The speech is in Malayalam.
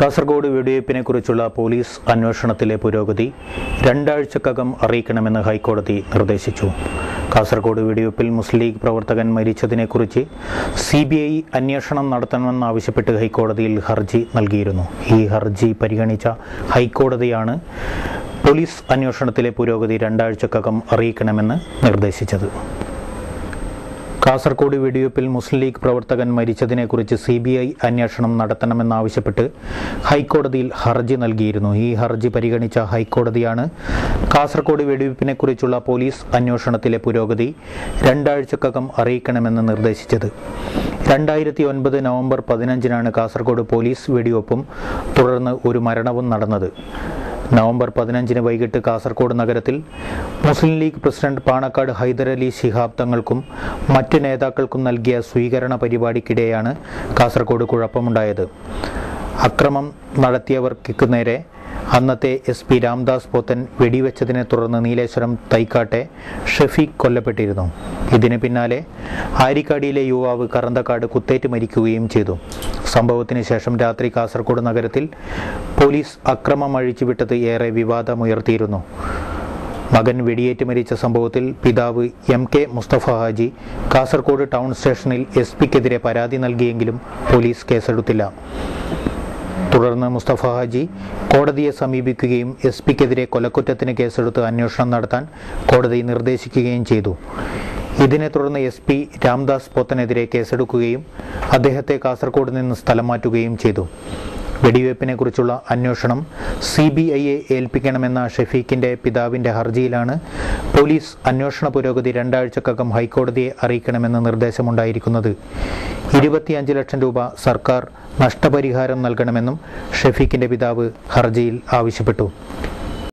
കാസർഗോഡ് വെടിവയ്പ്പിനെക്കുറിച്ചുള്ള പോലീസ് അന്വേഷണത്തിലെ പുരോഗതി 2 ആഴ്ചക്കകം അറിയിക്കണമെന്ന് ഹൈക്കോടതി നിർദ്ദേശിച്ചു. കാസർഗോഡ് വെടിവയ്പ്പിൽ മുസ്ലിം ലീഗ് പ്രവർത്തകൻ മരിച്ചതിനെക്കുറിച്ച് CBI അന്വേഷണം നടത്തണമെന്നാവശ്യപ്പെട്ട് ഹൈക്കോടതിയിൽ ഹർജി നൽകിയിരുന്നു. ഈ ഹർജി പരിഗണിച്ച ഹൈക്കോടതിയാണ് പോലീസ് അന്വേഷണത്തിലെ പുരോഗതി 2 ആഴ്ചക്കകം അറിയിക്കണമെന്ന് നിർദ്ദേശിച്ചത്. കാസർഗോഡ് വെടിവയ്പ്പിൽ മുസ്ലിം ലീഗ് പ്രവർത്തകൻ മരിച്ചതിനെക്കുറിച്ച് CBI അന്വേഷണം നടത്തണമെന്നാവശ്യപ്പെട്ട് ഹൈക്കോടതിയിൽ ഹർജി നൽകിയിരുന്നു. ഈ ഹർജി പരിഗണിച്ച ഹൈക്കോടതിയാണ് കാസർഗോഡ് വെടിവയ്പ്പിനെക്കുറിച്ചുള്ള പോലീസ് അന്വേഷണത്തിലെ പുരോഗതി 2 ആഴ്ചക്കകം അറിയിക്കണമെന്ന് നിർദ്ദേശിച്ചത്. 2009 നവംബർ 15-നാണ് കാസർഗോഡ് പോലീസ് വെടിവയ്പ്പും തുടർന്ന് ഒരു മരണവും നടന്നത്. നവംബർ 15-ന് വൈകിട്ട് കാസർഗോഡ് നഗരത്തിൽ മുസ്ലിം ലീഗ് പ്രസിഡന്റ് പാണക്കാട് ഹൈദരലി ശിഹാബ് തങ്ങൾക്കും മറ്റ് നേതാക്കൾക്കും നൽകിയ സ്വീകരണ പരിപാടിക്കിടെയാണ് കാസർഗോഡ് കുഴപ്പമുണ്ടായത്. അക്രമം നടത്തിയവർക്ക് നേരെ അന്നത്തെ SP രാംദാസ് പോത്തൻ വെടിവെച്ചതിനെ തുടർന്ന് നീലേശ്വരം തൈക്കാട്ടെ ഷഫീഖ് കൊല്ലപ്പെട്ടിരുന്നു. ഇതിന് പിന്നാലെ ആരിക്കാടിയിലെ യുവാവ് കറന്തക്കാട് കുത്തേറ്റ് മരിക്കുകയും ചെയ്തു. സംഭവത്തിന് ശേഷം രാത്രി കാസർഗോഡ് നഗരത്തിൽ പോലീസ് അക്രമം അഴിച്ചുവിട്ടത് ഏറെ വിവാദമുയർത്തിയിരുന്നു. മകൻ വെടിയേറ്റ് മരിച്ച സംഭവത്തിൽ പിതാവ് MK മുസ്തഫ ഹാജി കാസർഗോഡ് ടൗൺ സ്റ്റേഷനിൽ SP-ക്കെതിരെ പരാതി നൽകിയെങ്കിലും പോലീസ് കേസെടുത്തില്ല. തുടർന്ന് മുസ്തഫ ഹാജി കോടതിയെ സമീപിക്കുകയും SP-ക്കെതിരെ കൊലക്കുറ്റത്തിന് കേസെടുത്ത് അന്വേഷണം നടത്താൻ കോടതി നിർദ്ദേശിക്കുകയും ചെയ്തു. ഇതിനെ തുടർന്ന് SP രാംദാസ് പോത്തനെതിരെ കേസെടുക്കുകയും അദ്ദേഹത്തെ കാസർഗോഡ് നിന്ന് സ്ഥലം മാറ്റുകയും ചെയ്തു. വെടിവയ്പ്പിനെക്കുറിച്ചുള്ള അന്വേഷണം CBIയെ ഏൽപ്പിക്കണമെന്ന ഷഫീഖിന്റെ പിതാവിന്റെ ഹർജിയിലാണ് പോലീസ് അന്വേഷണ പുരോഗതി 2 ആഴ്ചക്കകം ഹൈക്കോടതിയെ അറിയിക്കണമെന്ന് നിർദ്ദേശമുണ്ടായിരിക്കുന്നത്. 25 ലക്ഷം രൂപ സർക്കാർ നഷ്ടപരിഹാരം നൽകണമെന്നും ഷഫീഖിന്റെ പിതാവ് ഹർജിയിൽ ആവശ്യപ്പെട്ടു.